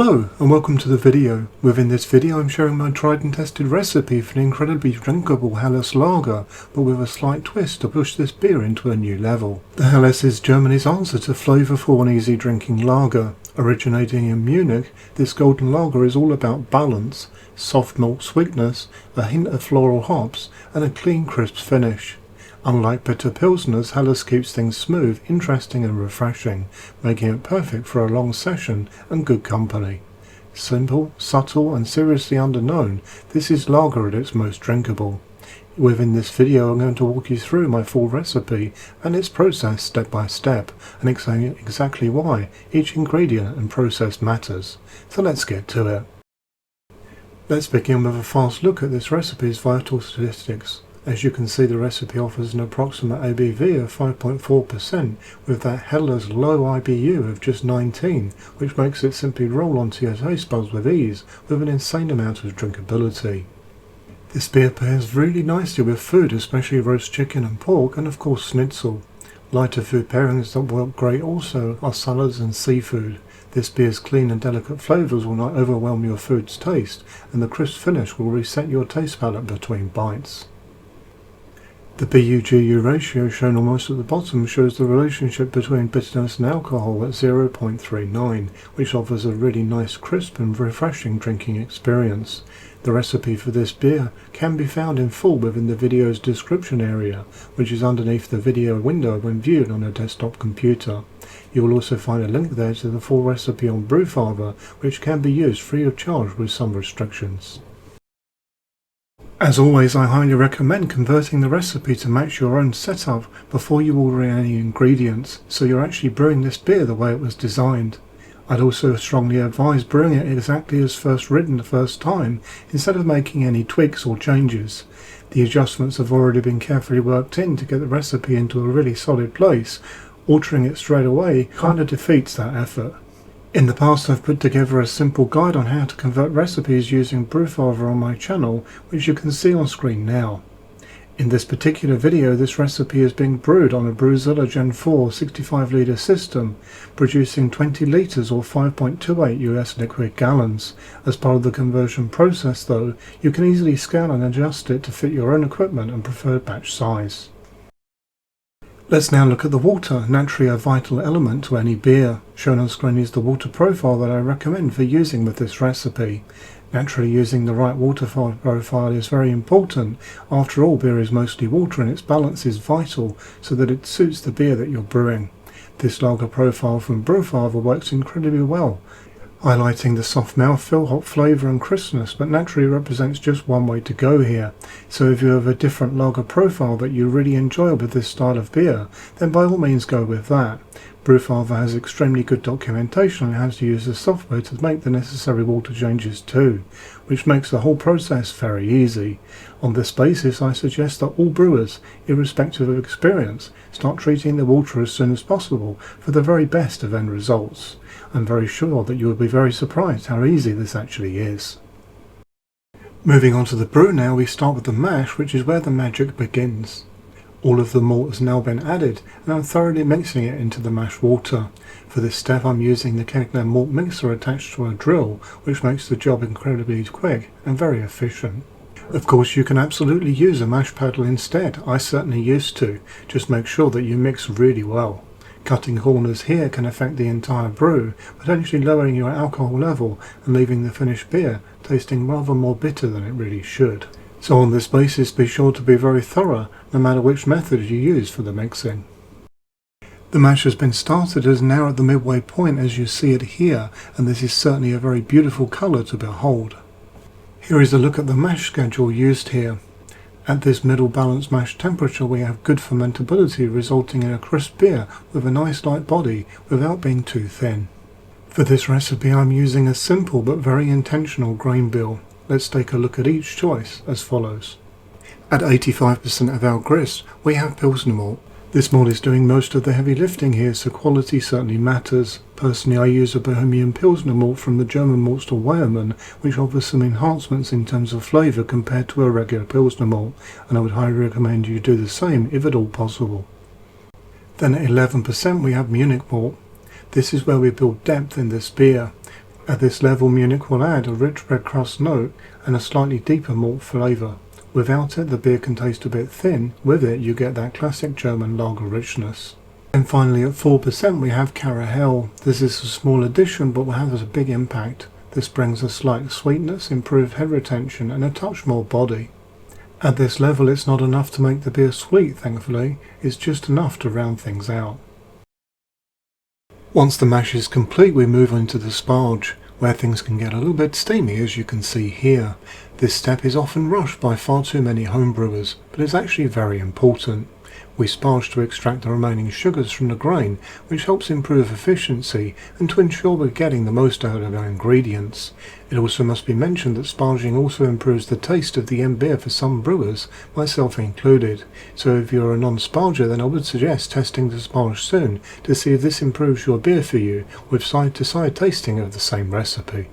Hello and welcome to the video. Within this video I'm sharing my tried and tested recipe for an incredibly drinkable Helles lager, but with a slight twist to push this beer into a new level. The Helles is Germany's answer to flavourful and easy drinking lager. Originating in Munich, this golden lager is all about balance, soft malt sweetness, a hint of floral hops and a clean crisp finish. Unlike bitter pilsners, Helles keeps things smooth, interesting and refreshing, making it perfect for a long session and good company. Simple, subtle and seriously underknown, this is lager at its most drinkable. Within this video I'm going to walk you through my full recipe and its process step by step, and explain exactly why each ingredient and process matters. So let's get to it. Let's begin with a fast look at this recipe's vital statistics. As you can see, the recipe offers an approximate ABV of 5.4% with that Helles low IBU of just 19, which makes it simply roll onto your taste buds with ease with an insane amount of drinkability. This beer pairs really nicely with food, especially roast chicken and pork and of course schnitzel. Lighter food pairings that work great also are salads and seafood. This beer's clean and delicate flavours will not overwhelm your food's taste, and the crisp finish will reset your taste palate between bites. The BU-GU ratio shown almost at the bottom shows the relationship between bitterness and alcohol at 0.39, which offers a really nice crisp and refreshing drinking experience. The recipe for this beer can be found in full within the video's description area, which is underneath the video window when viewed on a desktop computer. You will also find a link there to the full recipe on Brewfather, which can be used free of charge with some restrictions. As always, I highly recommend converting the recipe to match your own setup before you order any ingredients, so you're actually brewing this beer the way it was designed. I'd also strongly advise brewing it exactly as first written the first time, instead of making any tweaks or changes. The adjustments have already been carefully worked in to get the recipe into a really solid place. Altering it straight away kind of defeats that effort. In the past I've put together a simple guide on how to convert recipes using Brewfather on my channel, which you can see on screen now. In this particular video, this recipe is being brewed on a Brewzilla Gen 4 65 litre system, producing 20 litres or 5.28 US liquid gallons. As part of the conversion process though, you can easily scale and adjust it to fit your own equipment and preferred batch size. Let's now look at the water, naturally a vital element to any beer. Shown on screen is the water profile that I recommend for using with this recipe. Naturally, using the right water profile is very important. After all, beer is mostly water and its balance is vital so that it suits the beer that you're brewing. This lager profile from Brewfather works incredibly well, highlighting the soft mouthfeel, hop flavour and crispness, but naturally represents just one way to go here. So if you have a different lager profile that you really enjoy with this style of beer, then by all means go with that. Brewfather has extremely good documentation on how to use the software to make the necessary water changes too, which makes the whole process very easy. On this basis, I suggest that all brewers, irrespective of experience, start treating the water as soon as possible for the very best of end results. I'm very sure that you will be very surprised how easy this actually is. Moving on to the brew now, we start with the mash, which is where the magic begins. All of the malt has now been added and I'm thoroughly mixing it into the mash water. For this step I'm using the Kegner malt mixer attached to a drill, which makes the job incredibly quick and very efficient. Of course you can absolutely use a mash paddle instead, I certainly used to. Just make sure that you mix really well. Cutting corners here can affect the entire brew, potentially lowering your alcohol level and leaving the finished beer tasting rather more bitter than it really should. So on this basis be sure to be very thorough no matter which method you use for the mixing. The mash has been started and is now at the midway point as you see it here, and this is certainly a very beautiful colour to behold. Here is a look at the mash schedule used here. At this middle balanced mash temperature we have good fermentability, resulting in a crisp beer with a nice light body without being too thin. For this recipe I'm using a simple but very intentional grain bill. Let's take a look at each choice as follows. At 85% of our grist we have Pilsner malt. This malt is doing most of the heavy lifting here, so quality certainly matters. Personally I use a Bohemian Pilsner malt from the German malt store Weyermann, which offers some enhancements in terms of flavour compared to a regular Pilsner malt, and I would highly recommend you do the same if at all possible. Then at 11% we have Munich malt. This is where we build depth in this beer. At this level, Munich will add a rich red crust note and a slightly deeper malt flavour. Without it, the beer can taste a bit thin. With it, you get that classic German lager richness. And finally, at 4%, we have Carahell. This is a small addition, but will have a big impact. This brings a slight sweetness, improved head retention, and a touch more body. At this level, it's not enough to make the beer sweet, thankfully. It's just enough to round things out. Once the mash is complete, we move on to the sparge, where things can get a little bit steamy, as you can see here. This step is often rushed by far too many homebrewers, but it's actually very important. We sparge to extract the remaining sugars from the grain, which helps improve efficiency and to ensure we're getting the most out of our ingredients. It also must be mentioned that sparging also improves the taste of the end beer for some brewers, myself included. So if you're a non-sparger, then I would suggest testing the sparge soon to see if this improves your beer for you, with side-to-side tasting of the same recipe.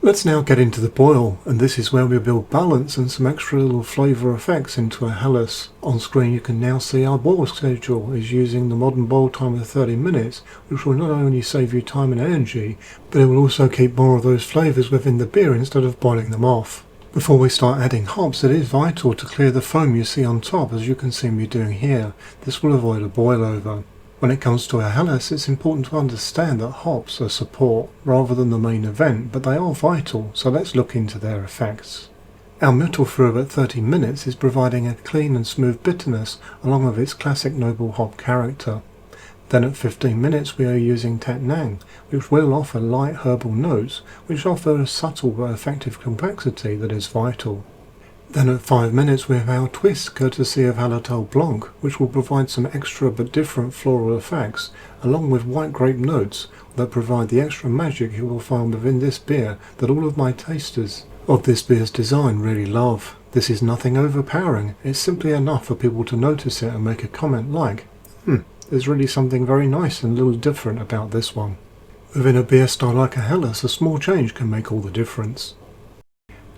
Let's now get into the boil, and this is where we build balance and some extra little flavour effects into a Helles. On screen you can now see our boil schedule is using the modern boil time of 30 minutes, which will not only save you time and energy, but it will also keep more of those flavours within the beer instead of boiling them off. Before we start adding hops, it is vital to clear the foam you see on top, as you can see me doing here. This will avoid a boil over. When it comes to a Helles, it's important to understand that hops are support rather than the main event, but they are vital, so let's look into their effects. Our Mittelfrüh at 30 minutes is providing a clean and smooth bitterness along with its classic noble hop character. Then at 15 minutes we are using Tet Nang, which will offer light herbal notes, which offer a subtle but effective complexity that is vital. Then at 5 minutes we have our twist, courtesy of Hallertau Blanc, which will provide some extra but different floral effects, along with white grape notes that provide the extra magic you will find within this beer that all of my tasters of this beer's design really love. This is nothing overpowering, it's simply enough for people to notice it and make a comment like, there's really something very nice and a little different about this one. Within a beer style like a Helles, a small change can make all the difference.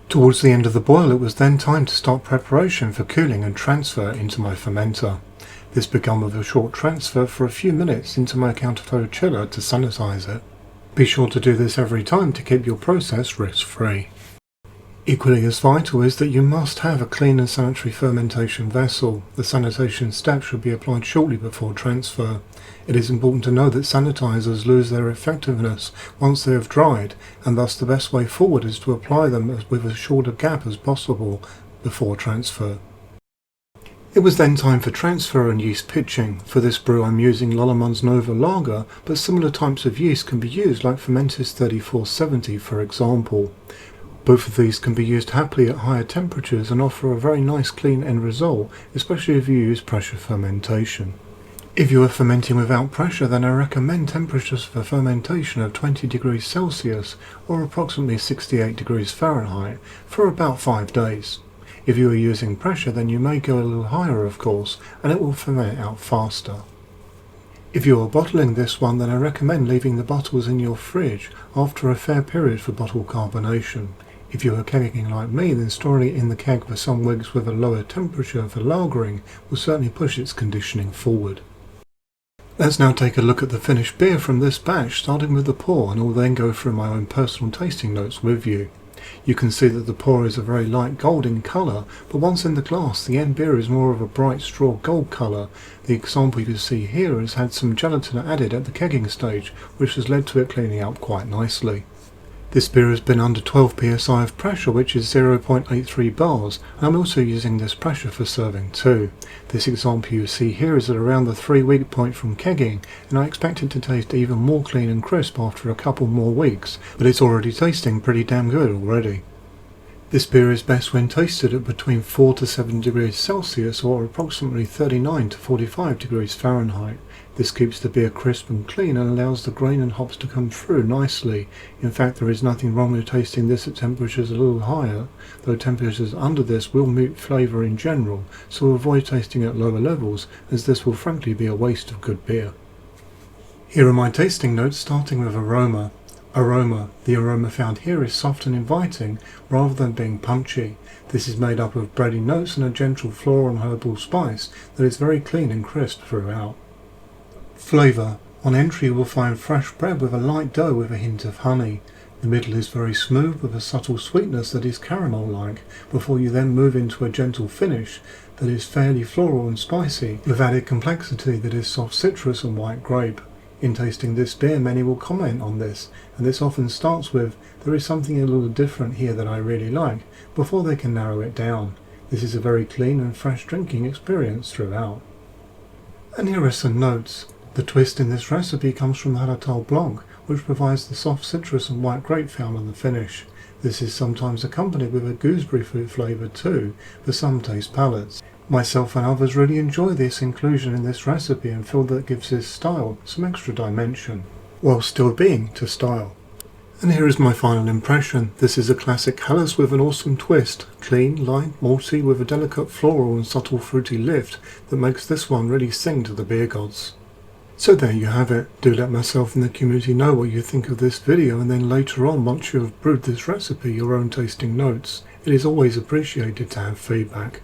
Towards the end of the boil, it was then time to start preparation for cooling and transfer into my fermenter. This began with a short transfer for a few minutes into my counterflow chiller to sanitize it. Be sure to do this every time to keep your process risk-free. Equally as vital is that you must have a clean and sanitary fermentation vessel. The sanitation step should be applied shortly before transfer. It is important to know that sanitizers lose their effectiveness once they have dried, and thus the best way forward is to apply them with as short a gap as possible before transfer. It was then time for transfer and yeast pitching. For this brew I'm using Lollemann's Nova Lager, but similar types of yeast can be used like Fermentis 3470 for example. Both of these can be used happily at higher temperatures and offer a very nice clean end result, especially if you use pressure fermentation. If you are fermenting without pressure, then I recommend temperatures for fermentation of 20 degrees Celsius or approximately 68 degrees Fahrenheit for about 5 days. If you are using pressure, then you may go a little higher of course, and it will ferment out faster. If you are bottling this one, then I recommend leaving the bottles in your fridge after a fair period for bottle carbonation. If you are kegging like me, then storing it in the keg for some weeks with a lower temperature for lagering will certainly push its conditioning forward. Let's now take a look at the finished beer from this batch, starting with the pour, and I'll then go through my own personal tasting notes with you. You can see that the pour is a very light gold in colour, but once in the glass the end beer is more of a bright straw gold colour. The example you can see here has had some gelatin added at the kegging stage, which has led to it cleaning up quite nicely. This beer has been under 12 psi of pressure, which is 0.83 bars, and I'm also using this pressure for serving too. This example you see here is at around the 3-week point from kegging, and I expect it to taste even more clean and crisp after a couple more weeks, but it's already tasting pretty damn good already. This beer is best when tasted at between 4 to 7 degrees Celsius or approximately 39 to 45 degrees Fahrenheit. This keeps the beer crisp and clean and allows the grain and hops to come through nicely. In fact, there is nothing wrong with tasting this at temperatures a little higher, though temperatures under this will mute flavour in general, so avoid tasting at lower levels, as this will frankly be a waste of good beer. Here are my tasting notes, starting with aroma. The aroma found here is soft and inviting rather than being punchy. This is made up of bready notes and a gentle floral and herbal spice that is very clean and crisp throughout. Flavour. On entry you will find fresh bread with a light dough with a hint of honey. The middle is very smooth with a subtle sweetness that is caramel-like, before you then move into a gentle finish that is fairly floral and spicy, with added complexity that is soft citrus and white grape. In tasting this beer, many will comment on this, and this often starts with, "There is something a little different here that I really like," before they can narrow it down. This is a very clean and fresh drinking experience throughout. And here are some notes. The twist in this recipe comes from Hallertau Blanc, which provides the soft citrus and white grape found on the finish. This is sometimes accompanied with a gooseberry fruit flavour too, for some taste palates. Myself and others really enjoy this inclusion in this recipe and feel that it gives this style some extra dimension, while still being to style. And here is my final impression. This is a classic Helles with an awesome twist, clean, light, malty with a delicate floral and subtle fruity lift that makes this one really sing to the beer gods. So there you have it. Do let myself in the community know what you think of this video, and then later on, once you have brewed this recipe, your own tasting notes. It is always appreciated to have feedback.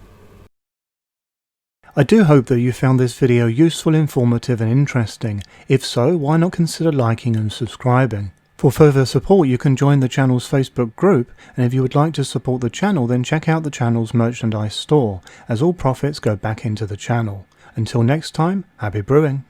I do hope that you found this video useful, informative and interesting. If so, why not consider liking and subscribing? For further support you can join the channel's Facebook group, and if you would like to support the channel then check out the channel's merchandise store, as all profits go back into the channel. Until next time, happy brewing!